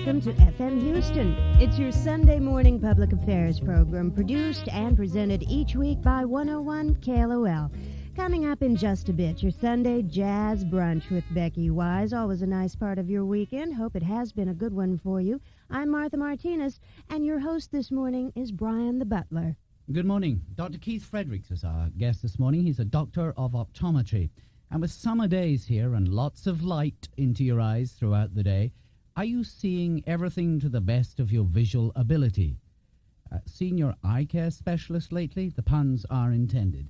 welcome to FM Houston. It's your Sunday morning public affairs program, produced and presented each week by 101 KLOL. Coming up in just a bit, your Sunday jazz brunch with Becky Wise. Always a nice part of your weekend. Hope it has been a good one for you. I'm Martha Martinez, and your host this morning is Brian the Butler. Good morning. Dr. Keith Fredericks is our guest this morning. He's a doctor of optometry. And with summer days here and lots of light into your eyes throughout the day, are you seeing everything to the best of your visual ability? Seen your eye care specialist lately? The puns are intended.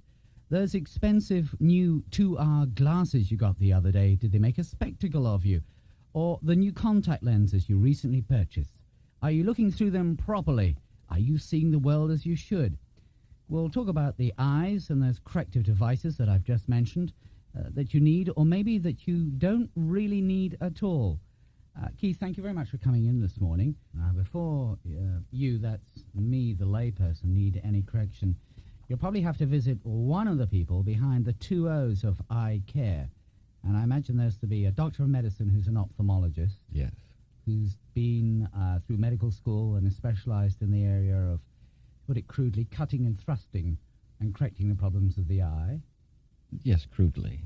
Those expensive new 2-hour glasses you got the other day, did they make a spectacle of you? Or the new contact lenses you recently purchased? Are you looking through them properly? Are you seeing the world as you should? We'll talk about the eyes and those corrective devices that I've just mentioned that you need, or maybe that you don't really need at all. Keith, thank you very much for coming in this morning. Before you, that's me, the layperson, need any correction, you'll probably have to visit one of the people behind the 2 O's of eye care. And I imagine there's to be a doctor of medicine who's an ophthalmologist. Yes. Who's been through medical school and is specialized in the area of, to put it crudely, cutting and thrusting and correcting the problems of the eye. Yes, crudely.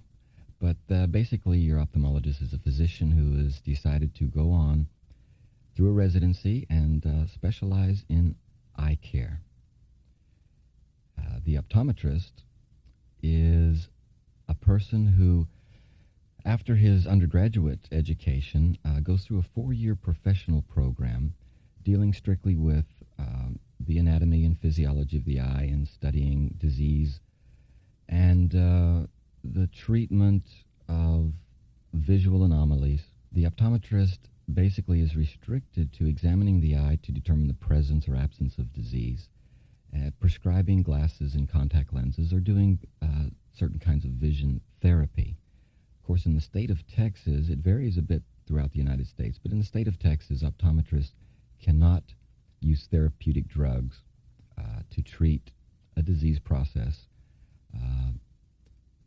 But basically, your ophthalmologist is a physician who has decided to go on through a residency and specialize in eye care. The optometrist is a person who, after his undergraduate education, goes through a 4-year professional program dealing strictly with the anatomy and physiology of the eye and studying disease and the treatment of visual anomalies. The optometrist basically is restricted to examining the eye to determine the presence or absence of disease, prescribing glasses and contact lenses, or doing certain kinds of vision therapy. Of course, in the state of Texas, it varies a bit throughout the United States, but in the state of Texas, optometrists cannot use therapeutic drugs to treat a disease process,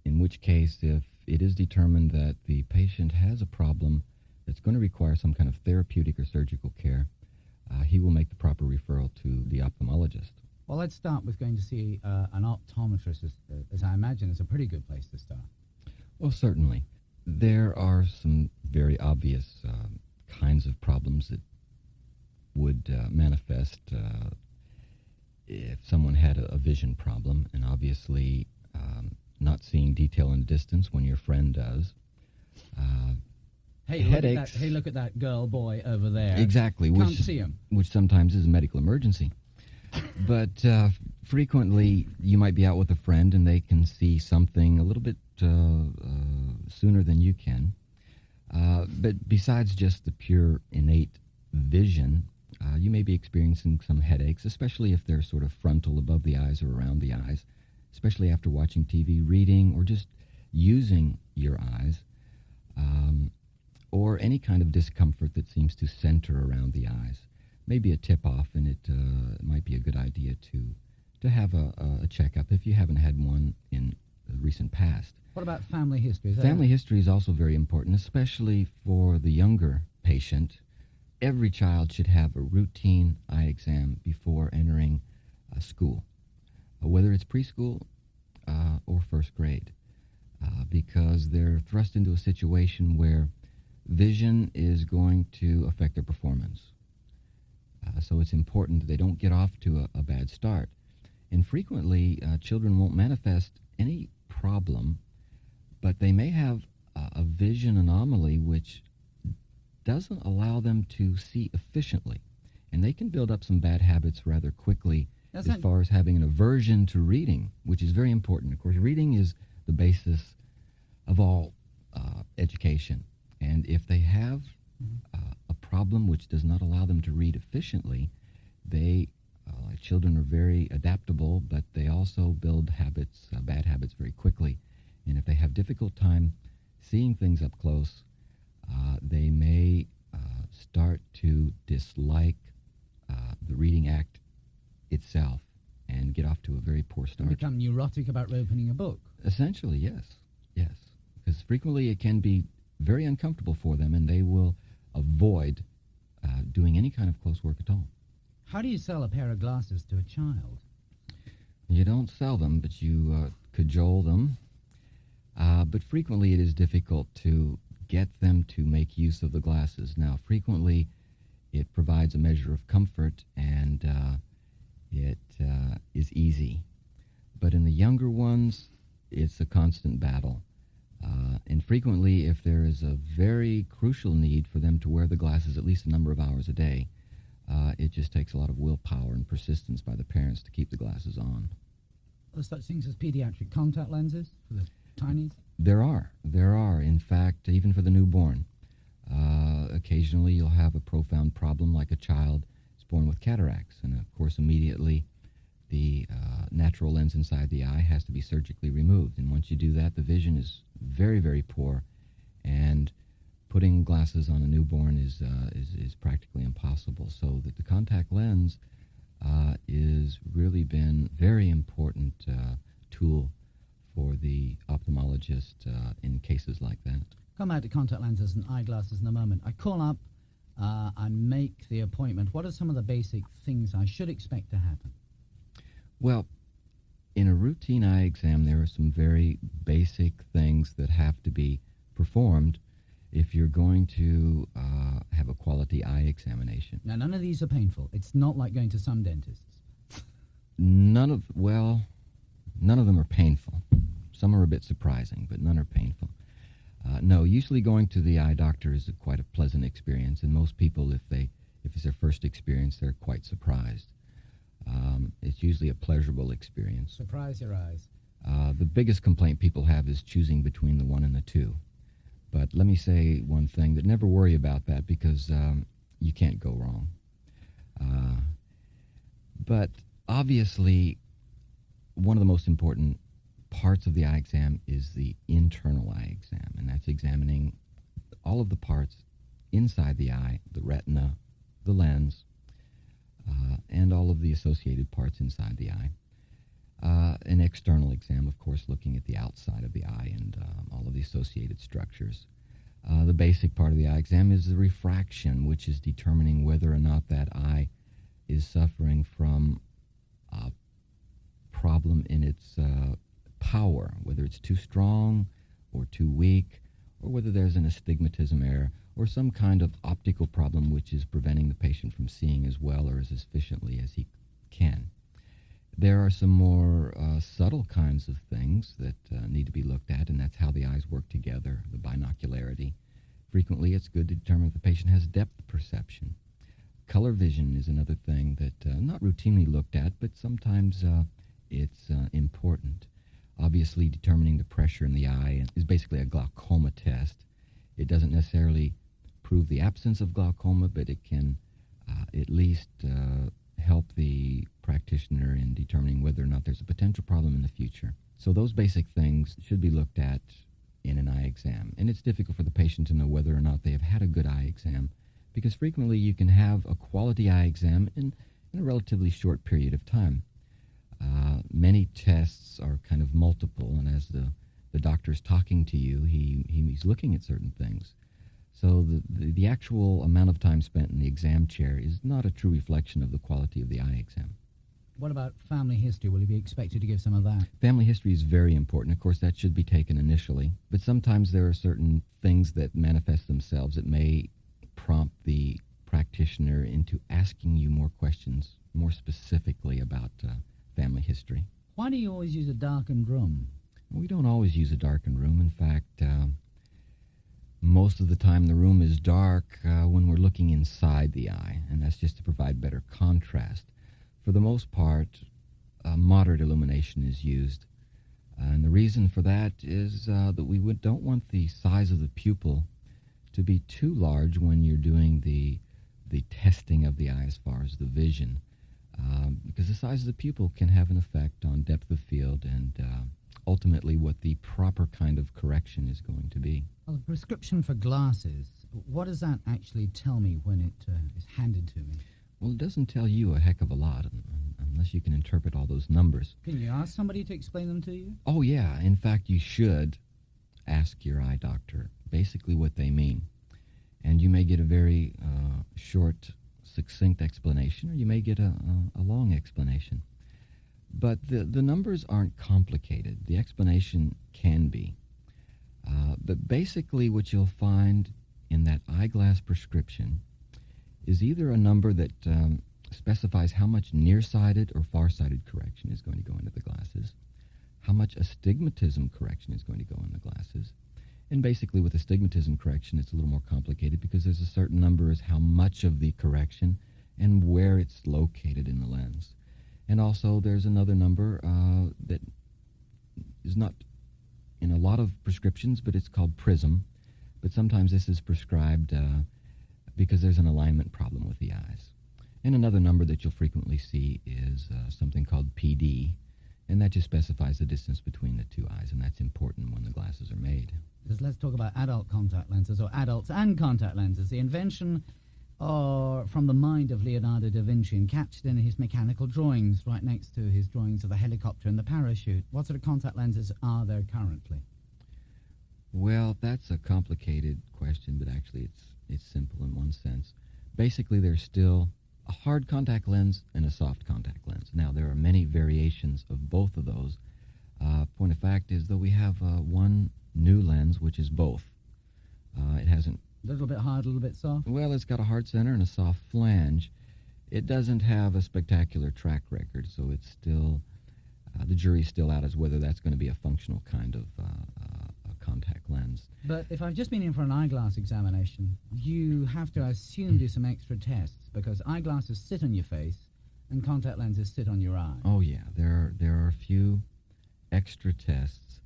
in which case, if it is determined that the patient has a problem that's going to require some kind of therapeutic or surgical care, he will make the proper referral to the ophthalmologist. Well, let's start with going to see an optometrist, as I imagine is a pretty good place to start. Well, certainly. There are some very obvious kinds of problems that would manifest if someone had a vision problem, and obviously not seeing detail in the distance when your friend does. Headaches. Look at that girl, boy over there. Exactly. Can't see him. Which sometimes is a medical emergency. But frequently you might be out with a friend and they can see something a little bit sooner than you can. But besides just the pure innate vision, you may be experiencing some headaches, especially if they're sort of frontal above the eyes or around the eyes, especially after watching TV, reading, or just using your eyes, or any kind of discomfort that seems to center around the eyes. Maybe a tip-off, and it might be a good idea to have a checkup if you haven't had one in the recent past. What about family history? Family history is also very important, especially for the younger patient. Every child should have a routine eye exam before entering school, whether it's preschool or first grade, because they're thrust into a situation where vision is going to affect their performance. So it's important that they don't get off to a bad start. And frequently, children won't manifest any problem, but they may have a vision anomaly which doesn't allow them to see efficiently. And they can build up some bad habits rather quickly as far as having an aversion to reading, which is very important. Of course, reading is the basis of all education. And if they have a problem which does not allow them to read efficiently, children are very adaptable, but they also build habits, bad habits, very quickly. And if they have difficult time seeing things up close, they may start to dislike the reading act itself and get off to a very poor start. And become neurotic about opening a book. Essentially, yes. Because frequently it can be very uncomfortable for them, and they will avoid doing any kind of close work at all. How do you sell a pair of glasses to a child? You don't sell them, but you cajole them. But frequently it is difficult to get them to make use of the glasses. Now, frequently it provides a measure of comfort, and it is easy. But in the younger ones, it's a constant battle. And frequently, if there is a very crucial need for them to wear the glasses at least a number of hours a day, it just takes a lot of willpower and persistence by the parents to keep the glasses on. Are there such things as pediatric contact lenses for the tinies? There are. In fact, even for the newborn. Occasionally, you'll have a profound problem like a child is born with cataracts. And, of course, immediately the natural lens inside the eye has to be surgically removed. And once you do that, the vision is very, very poor. And putting glasses on a newborn is practically impossible. So that the contact lens is really been a very important tool for the ophthalmologist in cases like that. Come back to contact lenses and eyeglasses in a moment. I call up, I make the appointment. What are some of the basic things I should expect to happen? Well, in a routine eye exam, there are some very basic things that have to be performed if you're going to have a quality eye examination. Now, none of these are painful. It's not like going to some dentists. None of them are painful. Some are a bit surprising, but none are painful. No, usually going to the eye doctor is quite a pleasant experience, and most people, if it's their first experience, they're quite surprised. It's usually a pleasurable experience. Surprise your eyes. The biggest complaint people have is choosing between the 1 and the 2. But let me say one thing, that never worry about that, because you can't go wrong. But obviously, one of the most important parts of the eye exam is the internal eye exam, and that's examining all of the parts inside the eye, the retina, the lens, and all of the associated parts inside the eye. An external exam, of course, looking at the outside of the eye and all of the associated structures. The basic part of the eye exam is the refraction, which is determining whether or not that eye is suffering from a problem in its power, whether it's too strong or too weak, or whether there's an astigmatism error or some kind of optical problem which is preventing the patient from seeing as well or as efficiently as he can. There are some more subtle kinds of things that need to be looked at, and that's how the eyes work together, the binocularity. Frequently, it's good to determine if the patient has depth perception. Color vision is another thing that not routinely looked at, but sometimes it's important. Obviously, determining the pressure in the eye is basically a glaucoma test. It doesn't necessarily prove the absence of glaucoma, but it can at least help the practitioner in determining whether or not there's a potential problem in the future. So those basic things should be looked at in an eye exam. And it's difficult for the patient to know whether or not they have had a good eye exam, because frequently you can have a quality eye exam in a relatively short period of time. Many tests are kind of multiple, and as the doctor's talking to you, he's looking at certain things. So the actual amount of time spent in the exam chair is not a true reflection of the quality of the eye exam. What about family history? Will you be expected to give some of that? Family history is very important. Of course, that should be taken initially. But sometimes there are certain things that manifest themselves that may prompt the practitioner into asking you more questions, more specifically about family history. Why do you always use a darkened room? We don't always use a darkened room. In fact, most of the time the room is dark when we're looking inside the eye, and that's just to provide better contrast. For the most part, moderate illumination is used, and the reason for that is that we don't want the size of the pupil to be too large when you're doing the testing of the eye as far as the vision, because the size of the pupil can have an effect on depth of field and ultimately what the proper kind of correction is going to be. Well, the prescription for glasses, what does that actually tell me when it is handed to me? Well, it doesn't tell you a heck of a lot unless you can interpret all those numbers. Can you ask somebody to explain them to you? Oh, yeah. In fact, you should ask your eye doctor basically what they mean. And you may get a very short succinct explanation, or you may get a long explanation. But the numbers aren't complicated. The explanation can be. But basically what you'll find in that eyeglass prescription is either a number that specifies how much nearsighted or farsighted correction is going to go into the glasses, how much astigmatism correction is going to go in the glasses. And basically with astigmatism correction, it's a little more complicated because there's a certain number as how much of the correction and where it's located in the lens. And also there's another number that is not in a lot of prescriptions, but it's called prism. But sometimes this is prescribed because there's an alignment problem with the eyes. And another number that you'll frequently see is something called PD, and that just specifies the distance between the two eyes, and that's important when the glasses are made. Let's talk about adult contact lenses, or adults and contact lenses. The invention from the mind of Leonardo da Vinci and captured in his mechanical drawings right next to his drawings of the helicopter and the parachute. What sort of contact lenses are there currently? Well, that's a complicated question, but actually it's simple in one sense. Basically, there's still a hard contact lens and a soft contact lens. Now, there are many variations of both of those. Point of fact is, though, we have one new lens, which is both. It hasn't... A little bit hard, a little bit soft? Well, it's got a hard center and a soft flange. It doesn't have a spectacular track record, so it's still... the jury's still out as whether that's going to be a functional kind of a contact lens. But if I've just been in for an eyeglass examination, you have to, I assume, do some extra tests, because eyeglasses sit on your face and contact lenses sit on your eye. Oh, yeah. There are a few extra tests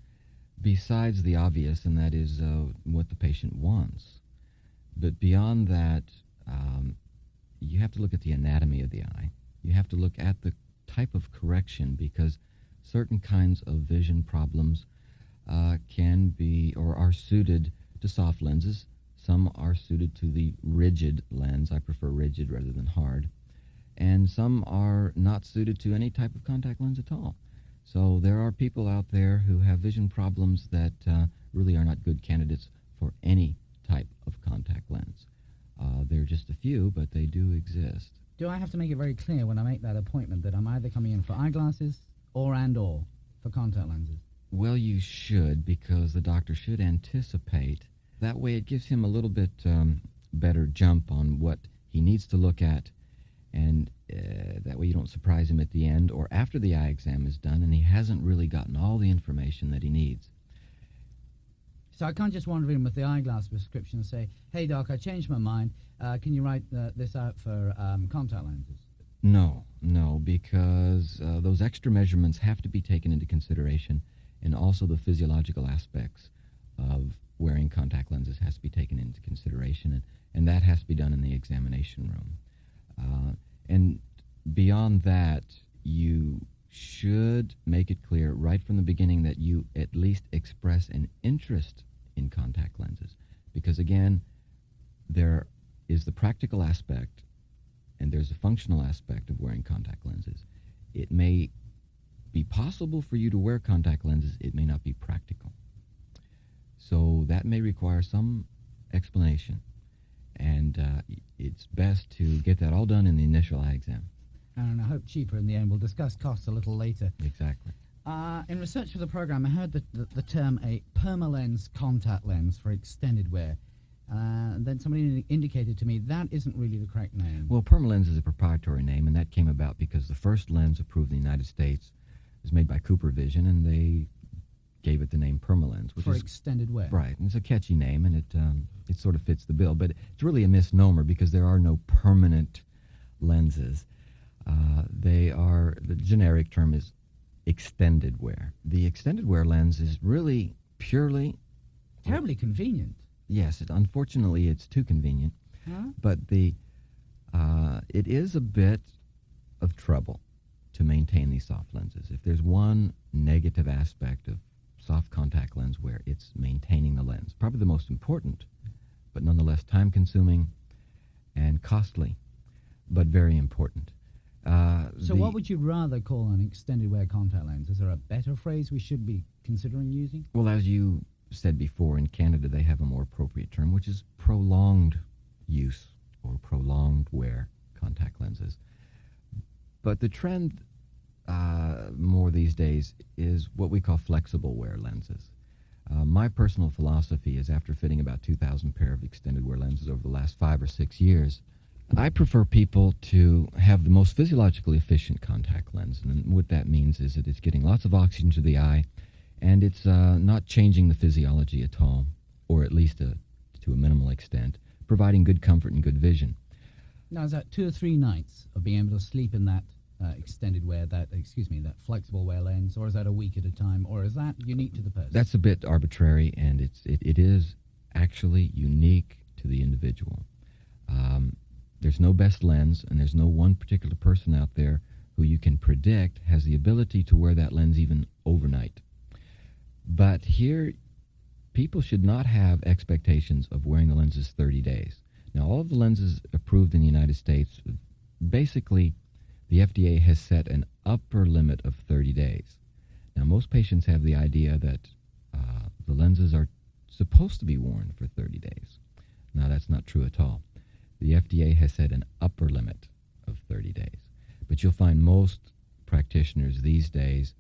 besides the obvious, and that is what the patient wants. But beyond that, you have to look at the anatomy of the eye. You have to look at the type of correction, because certain kinds of vision problems can be or are suited to soft lenses. Some are suited to the rigid lens. I prefer rigid rather than hard. And some are not suited to any type of contact lens at all. So there are people out there who have vision problems that really are not good candidates for any type of contact lens. There are just a few, but they do exist. Do I have to make it very clear when I make that appointment that I'm either coming in for eyeglasses or for contact lenses? Well, you should, because the doctor should anticipate. That way it gives him a little bit better jump on what he needs to look at, and that way you don't surprise him at the end or after the eye exam is done and he hasn't really gotten all the information that he needs. So I can't just wander in with the eyeglass prescription and say, hey, doc, I changed my mind. Can you write this out for contact lenses? No, because those extra measurements have to be taken into consideration, and also the physiological aspects of wearing contact lenses has to be taken into consideration, and that has to be done in the examination room. And beyond that, you should make it clear right from the beginning that you at least express an interest in contact lenses, because again, there is the practical aspect and there's a functional aspect of wearing contact lenses. It may be possible for you to wear contact lenses, it may not be practical. So that may require some explanation, and it's best to get that all done in the initial eye exam. And I hope cheaper in the end. We'll discuss costs a little later. Exactly. In research for the program, I heard the term a permalens contact lens for extended wear. Then somebody indicated to me that isn't really the correct name. Well, permalens is a proprietary name, and that came about because the first lens approved in the United States was made by Cooper Vision, and they gave it the name permalens, which for is extended wear. Right, and it's a catchy name, and it sort of fits the bill. But it's really a misnomer because there are no permanent lenses. The generic term is extended wear. The extended wear lens is really purely... Terribly convenient. Yes, unfortunately it's too convenient. Huh? But it is a bit of trouble to maintain these soft lenses. If there's one negative aspect of soft contact lens wear, it's maintaining the lens. Probably the most important, but nonetheless time-consuming and costly, but very important. So what would you rather call an extended wear contact lens? Is there a better phrase we should be considering using? Well, as you said before, in Canada they have a more appropriate term, which is prolonged use or prolonged wear. contact lenses. But the trend more these days is what we call flexible wear lenses. My personal philosophy is, after fitting about 2,000 pair of extended wear lenses over the last 5 or 6 years, I prefer people to have the most physiologically efficient contact lens. And what that means is that it's getting lots of oxygen to the eye, and it's not changing the physiology at all, or at least to a minimal extent, providing good comfort and good vision. Now, is that 2 or 3 nights of being able to sleep in that extended wear, that flexible wear lens, or is that a week at a time, or is that unique to the person? That's a bit arbitrary, and it is actually unique to the individual. There's no best lens, and there's no one particular person out there who you can predict has the ability to wear that lens even overnight. But here, people should not have expectations of wearing the lenses 30 days. Now, all of the lenses approved in the United States, basically, the FDA has set an upper limit of 30 days. Now, most patients have the idea that the lenses are supposed to be worn for 30 days. Now, that's not true at all. The FDA has set an upper limit of 30 days. But you'll find most practitioners these days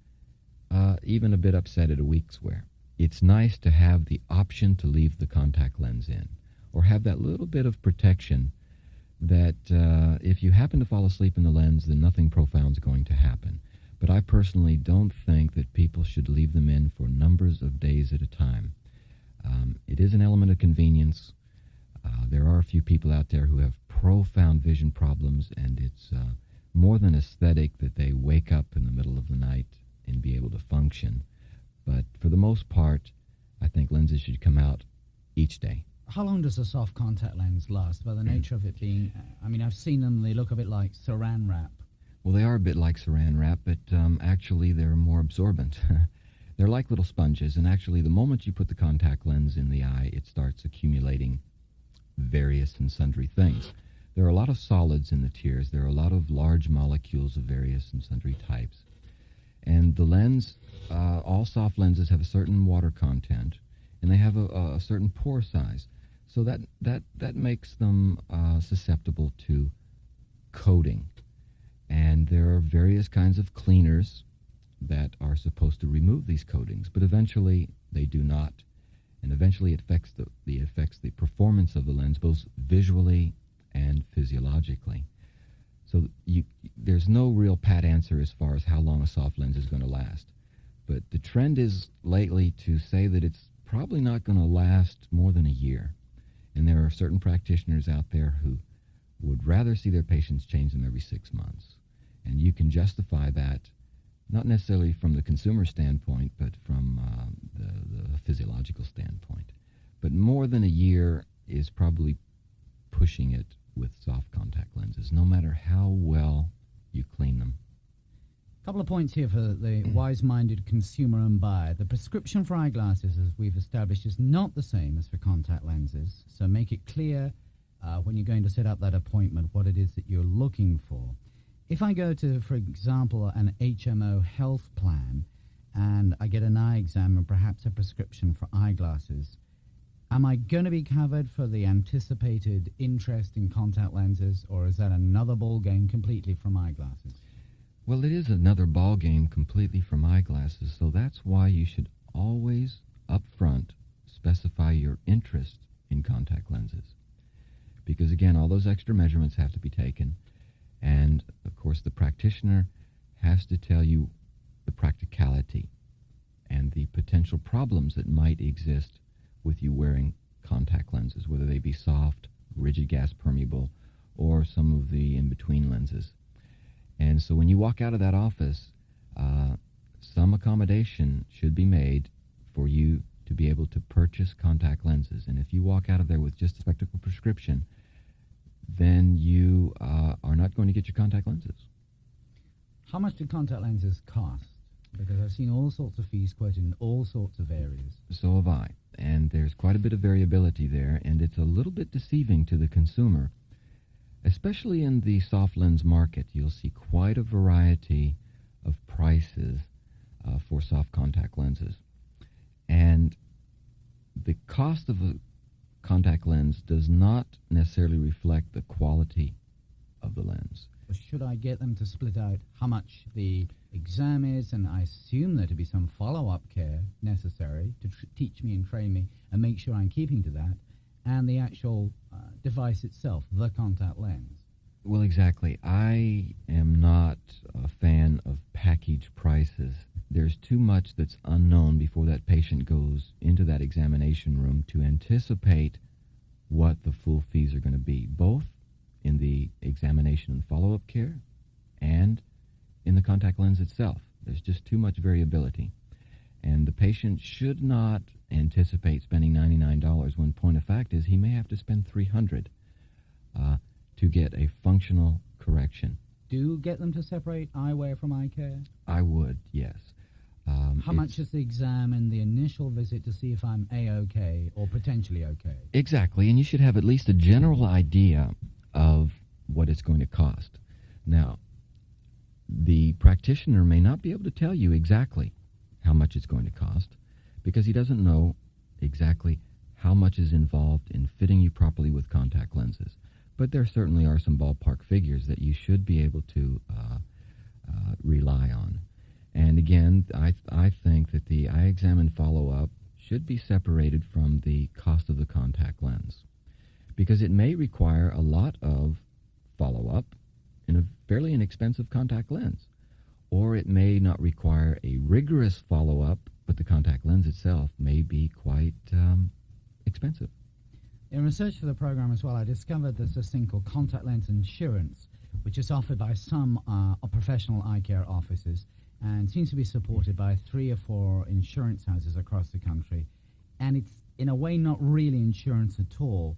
even a bit upset at a week's wear. It's nice to have the option to leave the contact lens in, or have that little bit of protection that if you happen to fall asleep in the lens, then nothing profound is going to happen. But I personally don't think that people should leave them in for numbers of days at a time. It is an element of convenience. There are a few people out there who have profound vision problems, and it's more than aesthetic that they wake up in the middle of the night and be able to function. But for the most part, I think lenses should come out each day. How long does a soft contact lens last, by the nature of it being, I've seen them, they look a bit like saran wrap. Well, they are a bit like saran wrap, but actually they're more absorbent. They're like little sponges, and actually the moment you put the contact lens in the eye, it starts accumulating various and sundry things. There are a lot of solids in the tears. There are a lot of large molecules of various and sundry types. And the lens, all soft lenses have a certain water content, and they have a certain pore size. So that makes them susceptible to coating. And there are various kinds of cleaners that are supposed to remove these coatings, but eventually they do not. And eventually it affects the performance of the lens, both visually and physiologically. So there's no real pat answer as far as how long a soft lens is going to last. But the trend is lately to say that it's probably not going to last more than a year. And there are certain practitioners out there who would rather see their patients change them every 6 months. And you can justify that, not necessarily from the consumer standpoint, but from the physiological standpoint. But more than a year is probably pushing it with soft contact lenses, no matter how well you clean them. A couple of points here for the wise-minded consumer and buyer. The prescription for eyeglasses, as we've established, is not the same as for contact lenses. So make it clear when you're going to set up that appointment what it is that you're looking for. If I go to, for example, an HMO health plan and I get an eye exam and perhaps a prescription for eyeglasses, am I going to be covered for the anticipated interest in contact lenses, or is that another ball game completely from eyeglasses? Well, it is another ball game completely from eyeglasses, so that's why you should always, up front, specify your interest in contact lenses. Because, again, all those extra measurements have to be taken, and, of course, the practitioner has to tell you the practicality and the potential problems that might exist with you wearing contact lenses, whether they be soft, rigid gas permeable, or some of the in-between lenses. And so when you walk out of that office, some accommodation should be made for you to be able to purchase contact lenses. And if you walk out of there with just a spectacle prescription, then you are not going to get your contact lenses. How much do contact lenses cost? Because I've seen all sorts of fees quoted in all sorts of areas. So have I. And there's quite a bit of variability there, and it's a little bit deceiving to the consumer. Especially in the soft lens market, you'll see quite a variety of prices for soft contact lenses. And the cost of a contact lens does not necessarily reflect the quality of the lens. Should I get them to split out how much the exam is, and I assume there to be some follow-up care necessary to teach me and train me and make sure I'm keeping to that, and the actual device itself, the contact lens? Well, exactly. I am not a fan of package prices. There's too much that's unknown before that patient goes into that examination room to anticipate what the full fees are going to be, both in the examination and follow-up care and in the contact lens itself. There's just too much variability. And the patient should not anticipate spending $99 when point of fact is he may have to spend $300 to get a functional correction. Do get them to separate eyewear from eye care? I would, yes. How much is the exam and the initial visit to see if I'm A-OK or potentially okay? Exactly, and you should have at least a general idea of what it's going to cost. Now, the practitioner may not be able to tell you exactly how much it's going to cost because he doesn't know exactly how much is involved in fitting you properly with contact lenses. But there certainly are some ballpark figures that you should be able to rely on. And again, I think that the eye exam and follow-up should be separated from the cost of the contact lens, because it may require a lot of follow-up in a fairly inexpensive contact lens, or it may not require a rigorous follow-up, but the contact lens itself may be quite expensive. In research for the program as well, I discovered there's this thing called contact lens insurance, which is offered by some professional eye care offices and seems to be supported by 3 or 4 insurance houses across the country. And it's, in a way, not really insurance at all,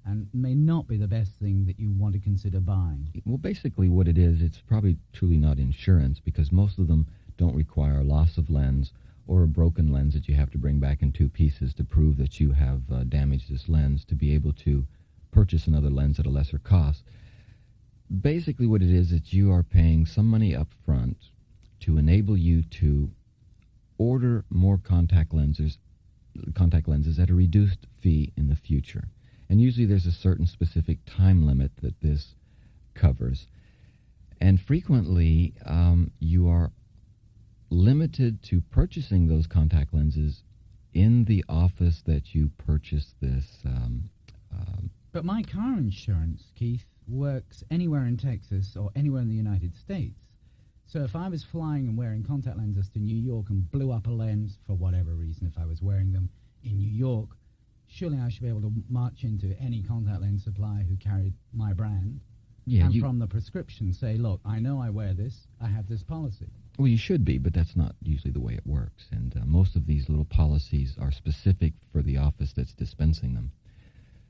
and may not be the best thing that you want to consider buying. Well, basically what it is, it's probably truly not insurance, because most of them don't require loss of lens or a broken lens that you have to bring back in 2 pieces to prove that you have damaged this lens to be able to purchase another lens at a lesser cost. Basically what it is that you are paying some money up front to enable you to order more contact lenses at a reduced fee in the future. And usually there's a certain specific time limit that this covers. And frequently you are limited to purchasing those contact lenses in the office that you purchased this. But my car insurance, Keith, works anywhere in Texas or anywhere in the United States. So if I was flying and wearing contact lenses to New York and blew up a lens for whatever reason, if I was wearing them in New York, surely I should be able to march into any contact lens supplier who carried my brand and from the prescription say, look, I know I wear this, I have this policy. Well, you should be, but that's not usually the way it works. And most of these little policies are specific for the office that's dispensing them.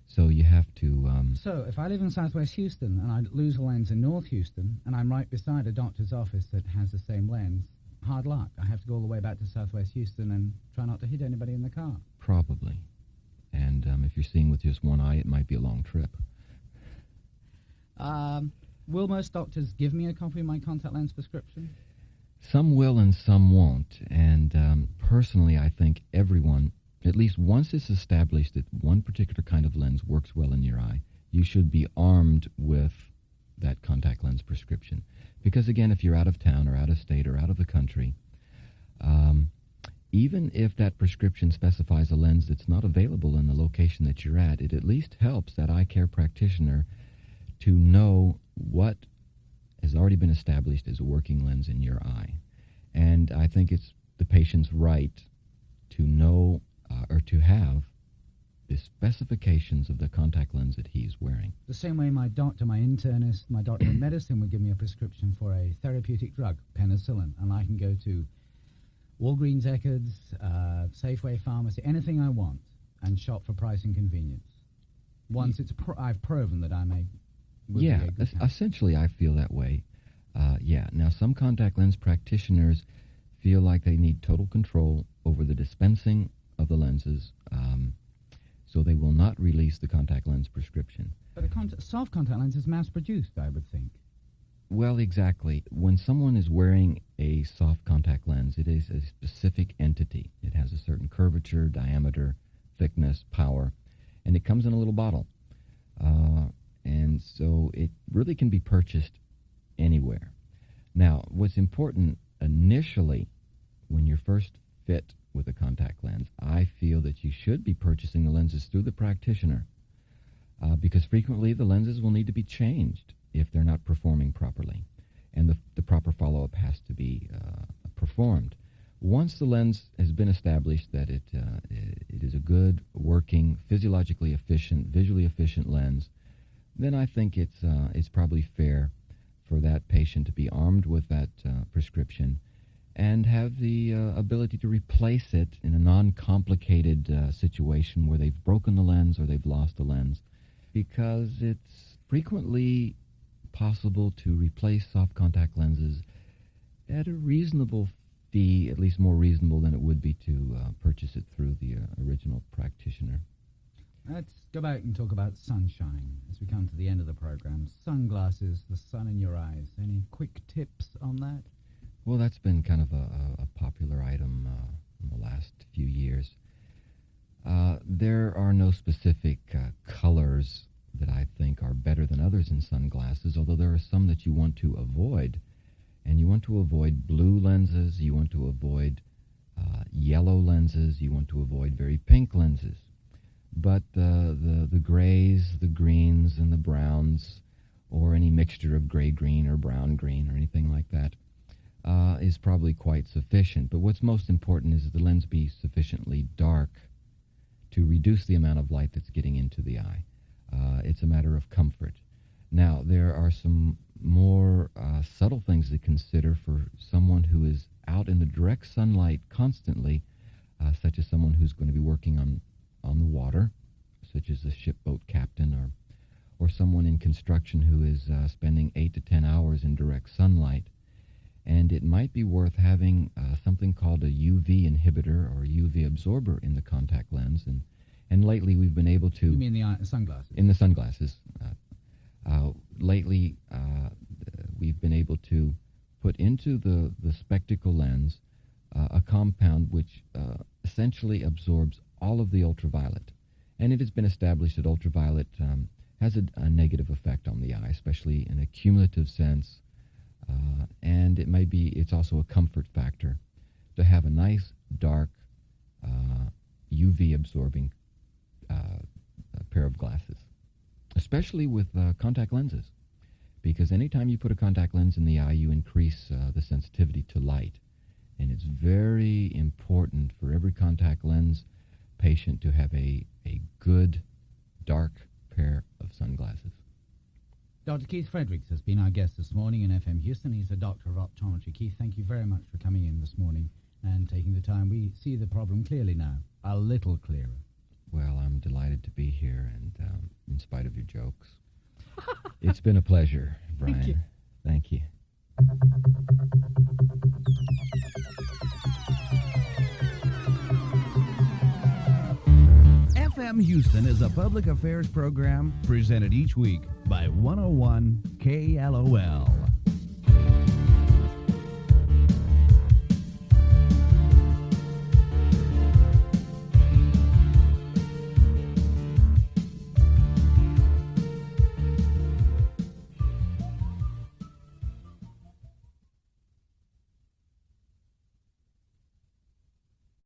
So you have to... So if I live in Southwest Houston and I lose a lens in North Houston and I'm right beside a doctor's office that has the same lens, hard luck. I have to go all the way back to Southwest Houston and try not to hit anybody in the car. Probably. And if you're seeing with just one eye, it might be a long trip. Will most doctors give me a copy of my contact lens prescription? Some will and some won't. And personally, I think everyone, at least once it's established that one particular kind of lens works well in your eye, you should be armed with that contact lens prescription. Because again, if you're out of town or out of state or out of the country, even if that prescription specifies a lens that's not available in the location that you're at least helps that eye care practitioner to know what has already been established as a working lens in your eye. And I think it's the patient's right to know or to have the specifications of the contact lens that he's wearing. The same way my doctor, my internist, my doctor of medicine would give me a prescription for a therapeutic drug, penicillin, and I can go to Walgreens, Eckerd's, Safeway Pharmacy, anything I want, and shop for price and convenience. Once I've proven that I may... Yeah, essentially I feel that way. Now some contact lens practitioners feel like they need total control over the dispensing of the lenses, so they will not release the contact lens prescription. But a soft contact lens is mass-produced, I would think. Well, exactly. When someone is wearing a soft contact lens, it is a specific entity. It has a certain curvature, diameter, thickness, power, and it comes in a little bottle. And so it really can be purchased anywhere. Now, what's important initially when you're first fit with a contact lens, I feel that you should be purchasing the lenses through the practitioner because frequently the lenses will need to be changed if they're not performing properly, and the proper follow-up has to be performed. Once the lens has been established that it is a good, working, physiologically efficient, visually efficient lens, then I think it's probably fair for that patient to be armed with that prescription and have the ability to replace it in a non-complicated situation where they've broken the lens or they've lost the lens, because it's frequently possible to replace soft contact lenses at a reasonable fee, at least more reasonable than it would be to purchase it through the original practitioner. Let's go back and talk about sunshine as we come to the end of the program. Sunglasses, the sun in your eyes. Any quick tips on that? Well, that's been kind of a popular item in the last few years. There are no specific colors that I think are better than others in sunglasses, although there are some that you want to avoid. And you want to avoid blue lenses, you want to avoid yellow lenses, you want to avoid very pink lenses. But the grays, the greens, and the browns, or any mixture of gray-green or brown-green or anything like that, is probably quite sufficient. But what's most important is that the lens be sufficiently dark to reduce the amount of light that's getting into the eye. It's a matter of comfort. Now, there are some more subtle things to consider for someone who is out in the direct sunlight constantly, such as someone who's going to be working on the water, such as a shipboat captain, or someone in construction who is spending 8 to 10 hours in direct sunlight. And it might be worth having something called a UV inhibitor or UV absorber in the contact lens. And lately we've been able to... You mean the sunglasses? In the sunglasses. Lately we've been able to put into the spectacle lens a compound which essentially absorbs all of the ultraviolet. And it has been established that ultraviolet has a negative effect on the eye, especially in a cumulative sense. And it's also a comfort factor to have a nice, dark, UV-absorbing pair of glasses, especially with contact lenses, because anytime you put a contact lens in the eye, you increase the sensitivity to light. And it's very important for every contact lens patient to have a good, dark pair of sunglasses. Dr. Keith Fredericks has been our guest this morning in FM Houston. He's a doctor of optometry. Keith, thank you very much for coming in this morning and taking the time. We see the problem clearly now, a little clearer. Well, I'm delighted to be here, and in spite of your jokes, it's been a pleasure, Brian. Thank you. FM Houston is a public affairs program presented each week by 101 KLOL.